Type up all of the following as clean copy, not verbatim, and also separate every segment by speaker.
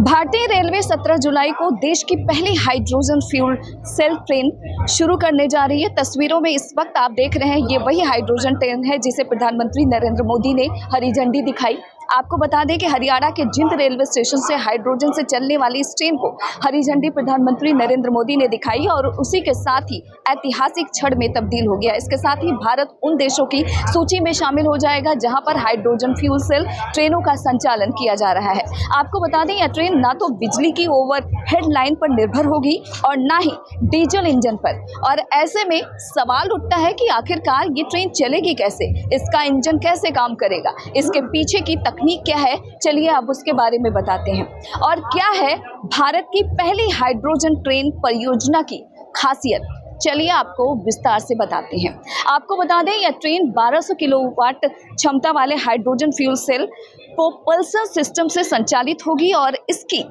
Speaker 1: भारतीय रेलवे 17 जुलाई को देश की पहली हाइड्रोजन फ्यूल सेल ट्रेन शुरू करने जा रही है। तस्वीरों में इस वक्त आप देख रहे हैं, ये वही हाइड्रोजन ट्रेन है जिसे प्रधानमंत्री नरेंद्र मोदी ने हरी झंडी दिखाई। आपको बता दें कि हरियाणा के जिंद रेलवे स्टेशन से हाइड्रोजन से चलने वाली इस ट्रेन को हरी झंडी प्रधानमंत्री नरेंद्र मोदी ने दिखाई और उसी के साथ ही ऐतिहासिक क्षण में तब्दील हो गया। इसके साथ ही भारत उन देशों की सूची में शामिल हो जाएगा जहां पर हाइड्रोजन फ्यूल सेल ट्रेनों का संचालन किया जा रहा है। आपको बता दें, यह ट्रेन ना तो बिजली की ओवरहेड लाइन पर निर्भर होगी और ना ही डीजल इंजन पर। और ऐसे में सवाल उठता है कि आखिरकार ये ट्रेन चलेगी कैसे, इसका इंजन कैसे काम करेगा, इसके पीछे की तकनीक क्या है। चलिए अब उसके बारे में बताते हैं। और क्या है भारत की पहली हाइड्रोजन ट्रेन परियोजना की खासियत, चलिए आपको विस्तार से बताते हैं। आपको बता दें, यह ट्रेन 1200 किलोवाट क्षमता वाले hydrogen fuel cell propulsion system से संचालित होगी और इसकी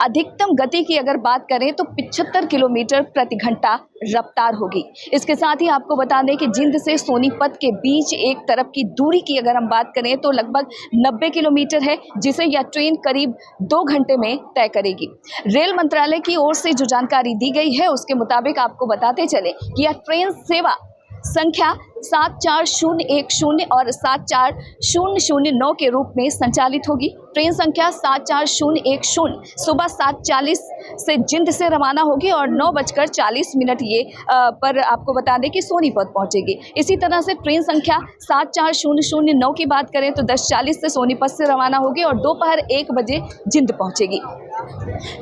Speaker 1: अधिकतम गति की अगर बात करें तो 75 किलोमीटर प्रति घंटा रफ्तार होगी। इसके साथ ही आपको बता दें कि जिंद से सोनीपत के बीच एक तरफ की दूरी की अगर हम बात करें तो लगभग 90 किलोमीटर है, जिसे यह ट्रेन करीब 2 घंटे में तय करेगी। रेल मंत्रालय की ओर से जो जानकारी दी गई है उसके मुताबिक आपको बताते चले कि यह ट्रेन सेवा संख्या 74010 और 74009 के रूप में संचालित होगी। ट्रेन संख्या 74010 सुबह 7:40 से जिंद से रवाना होगी और 9:40 ये पर आपको बता दें कि सोनीपत पहुंचेगी। इसी तरह से ट्रेन संख्या 74009 की बात करें तो 10:40 से सोनीपत से रवाना होगी और दोपहर 1 बजे जिंद पहुंचेगी।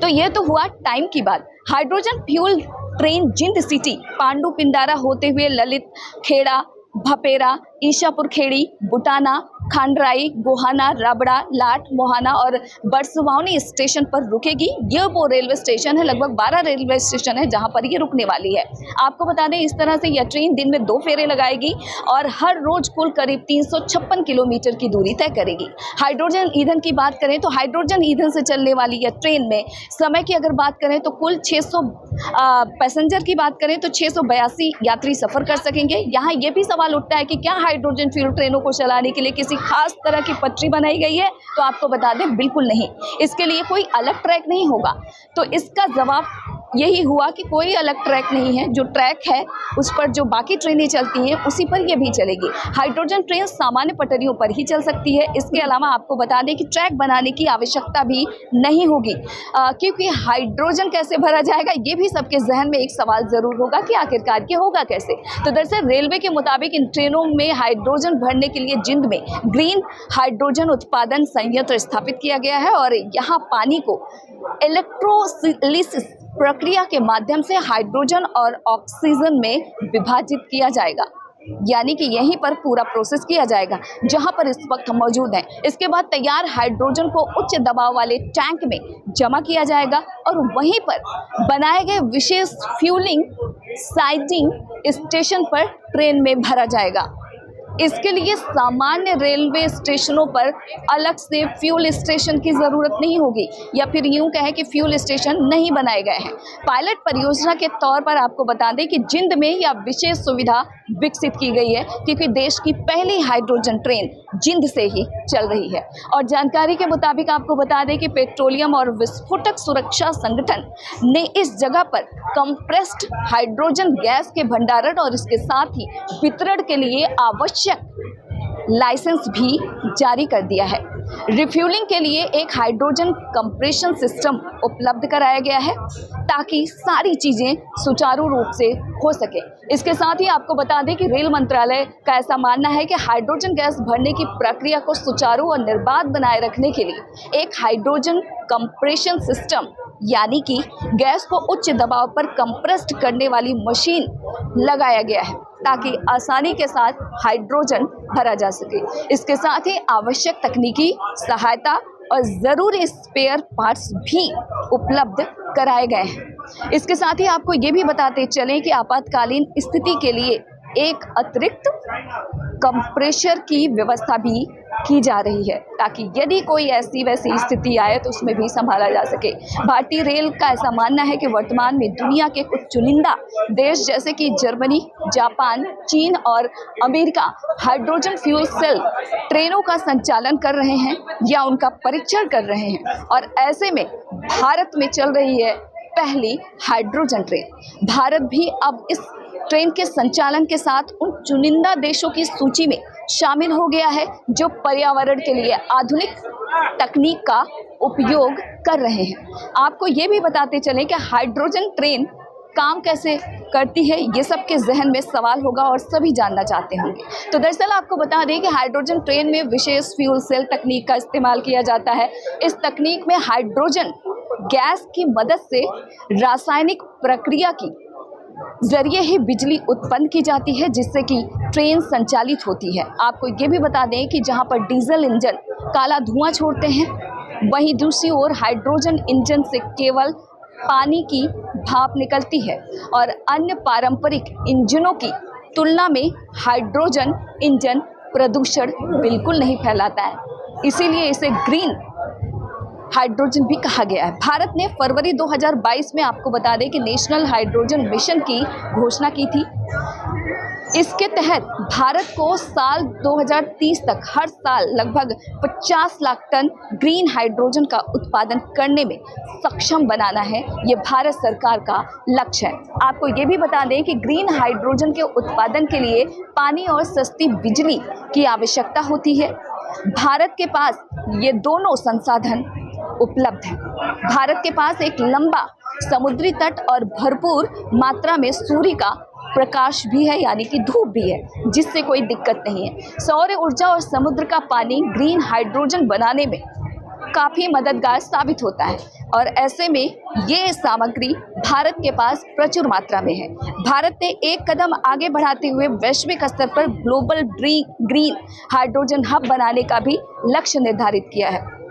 Speaker 1: तो ये तो हुआ टाइम की बात। हाइड्रोजन फ्यूल ट्रेन जिंद सिटी, पांडु पिंडारा होते हुए ललित खेड़ा, भपेरा, ईशापुर खेड़ी, बुटाना, खांडराई, गोहाना, रबड़ा, लाट, मोहाना और बरसवानी स्टेशन पर रुकेगी। यह वो रेलवे स्टेशन है, लगभग 12 रेलवे स्टेशन है जहां पर ये रुकने वाली है। आपको बता दें, इस तरह से यह ट्रेन दिन में 2 फेरे लगाएगी और हर रोज कुल करीब 356 किलोमीटर की दूरी तय करेगी। हाइड्रोजन ईंधन की बात करें तो हाइड्रोजन ईंधन से चलने वाली यह ट्रेन में समय की अगर बात करें तो कुल 600 पैसेंजर की बात करें तो 682 यात्री सफर कर सकेंगे। यहाँ ये भी सवाल उठता है कि क्या हाइड्रोजन फ्यूल ट्रेनों को चलाने के लिए किसी खास तरह की पटरी बनाई गई है, तो आपको बता दें बिल्कुल नहीं। इसके लिए कोई अलग ट्रैक नहीं होगा। तो इसका जवाब यही हुआ कि कोई अलग ट्रैक नहीं है। जो ट्रैक है उस पर जो बाकी ट्रेनें चलती हैं उसी पर ये भी चलेगी। हाइड्रोजन ट्रेन सामान्य पटरियों पर ही चल सकती है। इसके अलावा आपको बता दें कि ट्रैक बनाने की आवश्यकता भी नहीं होगी, क्योंकि हाइड्रोजन कैसे भरा जाएगा ये भी सबके जहन में एक सवाल जरूर होगा कि आखिरकार ये होगा कैसे। तो दरअसल रेलवे के मुताबिक इन ट्रेनों में हाइड्रोजन भरने के लिए जिंद में ग्रीन हाइड्रोजन उत्पादन संयंत्र स्थापित किया गया है और यहाँ पानी को इलेक्ट्रोलिसिस प्रक्रिया के माध्यम से हाइड्रोजन और ऑक्सीजन में विभाजित किया जाएगा। यानी कि यहीं पर पूरा प्रोसेस किया जाएगा जहां पर इस वक्त हम मौजूद हैं। इसके बाद तैयार हाइड्रोजन को उच्च दबाव वाले टैंक में जमा किया जाएगा और वहीं पर बनाए गए विशेष फ्यूलिंग साइजिंग स्टेशन पर ट्रेन में भरा जाएगा। इसके लिए सामान्य रेलवे स्टेशनों पर अलग से फ्यूल स्टेशन की ज़रूरत नहीं होगी, या फिर यूं कहें कि फ्यूल स्टेशन नहीं बनाए गए हैं। पायलट परियोजना के तौर पर आपको बता दें कि जिंद में यह विशेष सुविधा विकसित की गई है क्योंकि देश की पहली हाइड्रोजन ट्रेन जिंद से ही चल रही है। और जानकारी के मुताबिक आपको बता दें कि पेट्रोलियम और विस्फोटक सुरक्षा संगठन ने इस जगह पर कंप्रेस्ड हाइड्रोजन गैस के भंडारण और इसके साथ ही वितरण के लिए आवश्यक लाइसेंस भी जारी कर दिया है। रिफ्यूलिंग के लिए एक हाइड्रोजन कंप्रेशन सिस्टम उपलब्ध कराया गया है ताकि सारी चीज़ें सुचारू रूप से हो सके। इसके साथ ही आपको बता दें कि रेल मंत्रालय का ऐसा मानना है कि हाइड्रोजन गैस भरने की प्रक्रिया को सुचारू और निर्बाध बनाए रखने के लिए एक हाइड्रोजन कंप्रेशन सिस्टम यानी कि गैस को उच्च दबाव पर कंप्रेस्ड करने वाली मशीन लगाया गया है ताकि आसानी के साथ हाइड्रोजन भरा जा सके। इसके साथ ही आवश्यक तकनीकी सहायता और ज़रूरी स्पेयर पार्ट्स भी उपलब्ध कराए गए हैं। इसके साथ ही आपको ये भी बताते चलें कि आपातकालीन स्थिति के लिए एक अतिरिक्त कंप्रेशर की व्यवस्था भी की जा रही है ताकि यदि कोई ऐसी वैसी स्थिति आए तो उसमें भी संभाला जा सके। भारतीय रेल का ऐसा मानना है कि वर्तमान में दुनिया के कुछ चुनिंदा देश जैसे कि जर्मनी, जापान, चीन और अमेरिका हाइड्रोजन फ्यूल सेल ट्रेनों का संचालन कर रहे हैं या उनका परीक्षण कर रहे हैं, और ऐसे में भारत में चल रही है पहली हाइड्रोजन ट्रेन। भारत भी अब इस ट्रेन के संचालन के साथ उन चुनिंदा देशों की सूची में शामिल हो गया है जो पर्यावरण के लिए आधुनिक तकनीक का उपयोग कर रहे हैं। आपको ये भी बताते चलें कि हाइड्रोजन ट्रेन काम कैसे करती है, ये सबके जहन में सवाल होगा और सभी जानना चाहते होंगे। तो दरअसल आपको बता दें कि हाइड्रोजन ट्रेन में विशेष फ्यूल सेल तकनीक का इस्तेमाल किया जाता है। इस तकनीक में हाइड्रोजन गैस की मदद से रासायनिक प्रक्रिया की जरिए ही बिजली उत्पन्न की जाती है जिससे कि ट्रेन संचालित होती है। आपको ये भी बता दें कि जहां पर डीजल इंजन काला धुआं छोड़ते हैं, वहीं दूसरी ओर हाइड्रोजन इंजन से केवल पानी की भाप निकलती है और अन्य पारंपरिक इंजनों की तुलना में हाइड्रोजन इंजन प्रदूषण बिल्कुल नहीं फैलाता है, इसीलिए इसे ग्रीन हाइड्रोजन भी कहा गया है। भारत ने फरवरी 2022 में आपको बता दें कि नेशनल हाइड्रोजन मिशन की घोषणा की थी। इसके तहत भारत को साल 2030 तक हर साल लगभग 50 लाख टन ग्रीन हाइड्रोजन का उत्पादन करने में सक्षम बनाना है, ये भारत सरकार का लक्ष्य है। आपको ये भी बता दें कि ग्रीन हाइड्रोजन के उत्पादन के लिए पानी और सस्ती बिजली की आवश्यकता होती है। भारत के पास ये दोनों संसाधन उपलब्ध है। भारत के पास एक लंबा समुद्री तट और भरपूर मात्रा में सूर्य का प्रकाश भी है, यानी कि धूप भी है, जिससे कोई दिक्कत नहीं है। सौर ऊर्जा और समुद्र का पानी ग्रीन हाइड्रोजन बनाने में काफ़ी मददगार साबित होता है और ऐसे में ये सामग्री भारत के पास प्रचुर मात्रा में है। भारत ने एक कदम आगे बढ़ाते हुए वैश्विक स्तर पर ग्लोबल ग्रीन हाइड्रोजन हब बनाने का भी लक्ष्य निर्धारित किया है।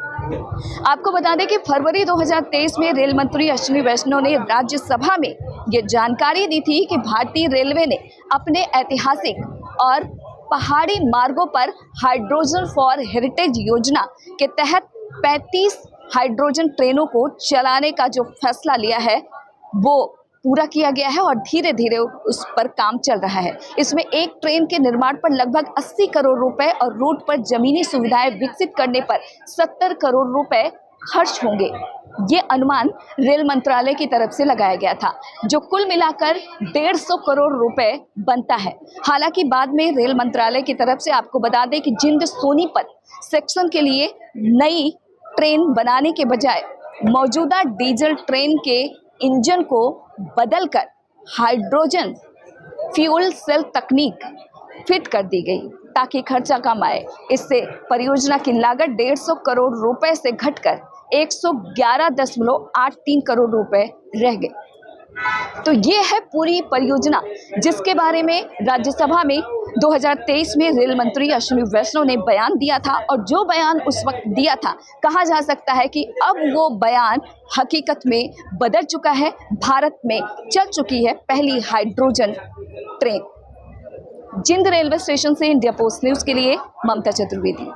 Speaker 1: आपको बता दें कि फरवरी 2023 में रेल मंत्री अश्विनी वैष्णव ने राज्यसभा में ये जानकारी दी थी कि भारतीय रेलवे ने अपने ऐतिहासिक और पहाड़ी मार्गों पर हाइड्रोजन फॉर हेरिटेज योजना के तहत 35 हाइड्रोजन ट्रेनों को चलाने का जो फैसला लिया है वो पूरा किया गया है और धीरे धीरे उस पर काम चल रहा है। इसमें एक ट्रेन के निर्माण पर लगभग 80 करोड़ रुपए और रूट पर जमीनी सुविधाएं विकसित करने पर 70 करोड़ रुपए खर्च होंगे। ये अनुमान रेल मंत्रालय की तरफ से लगाया गया था, जो कुल मिलाकर 150 करोड़ रुपए बनता है। हालांकि बाद में रेल मंत्रालय की तरफ से आपको बता दें कि जिंद सोनीपत सेक्शन के लिए नई ट्रेन बनाने के बजाय मौजूदा डीजल ट्रेन के इंजन को बदलकर हाइड्रोजन फ्यूल सेल तकनीक फिट कर दी गई ताकि खर्चा कम आए। इससे परियोजना की लागत 150 करोड़ रुपए से घटकर 111.83 करोड़ रुपए रह गई। तो ये है पूरी परियोजना जिसके बारे में राज्यसभा में 2023 में रेल मंत्री अश्विनी वैष्णव ने बयान दिया था, और जो बयान उस वक्त दिया था, कहा जा सकता है कि अब वो बयान हकीकत में बदल चुका है। भारत में चल चुकी है पहली हाइड्रोजन ट्रेन। जिंद रेलवे स्टेशन से इंडिया पोस्ट न्यूज़ के लिए ममता चतुर्वेदी।